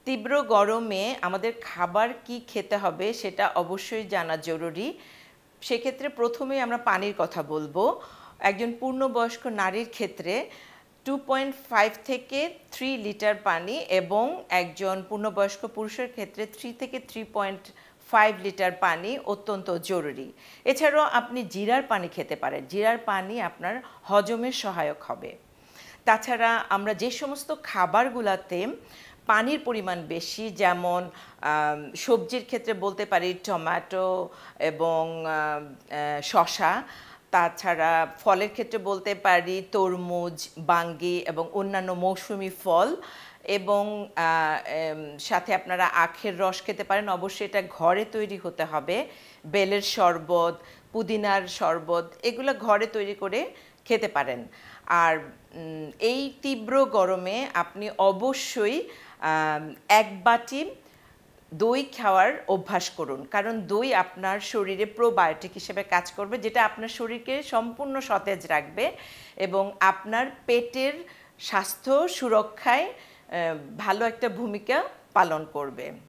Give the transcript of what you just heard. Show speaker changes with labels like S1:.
S1: তীব্র গরমে আমাদের খাবার কি খেতে হবে সেটা অবশ্যই জানা জরুরি। সেক্ষেত্রে প্রথমেই আমরা পানির কথা বলবো। একজন পূর্ণবয়স্ক নারীর ক্ষেত্রে 2.5 থেকে 3 লিটার পানি এবং একজন পূর্ণবয়স্ক পুরুষের ক্ষেত্রে 3 থেকে 3.5 লিটার পানি অত্যন্ত জরুরি। এছাড়াও আপনি জিরার পানি খেতে পারেন। জিরার পানি আপনার হজমের সহায়ক হবে। তাছাড়া আমরা যে সমস্ত খাবারগুলোতে পানির পরিমাণ বেশি, যেমন সবজির ক্ষেত্রে বলতে পারি টমেটো এবং শসা, তাছাড়া ফলের ক্ষেত্রে বলতে পারি তরমুজ, বাঙ্গি এবং অন্যান্য মৌসুমি ফল, এবং সাথে আপনারা আখের রস খেতে পারেন। অবশ্যই এটা ঘরে তৈরি হতে হবে। বেলের শরবত, পুদিনার শরবত, এগুলো ঘরে তৈরি করে খেতে পারেন। আর এই তীব্র গরমে আপনি অবশ্যই 1 বাটি দই খাওয়ার অভ্যাস করুন, কারণ দই আপনার শরীরে প্রোবায়োটিক হিসেবে কাজ করবে, যেটা আপনার শরীরকে সম্পূর্ণ সতেজ রাখবে এবং আপনার পেটের স্বাস্থ্য সুরক্ষায় ভালো একটা ভূমিকা পালন করবে।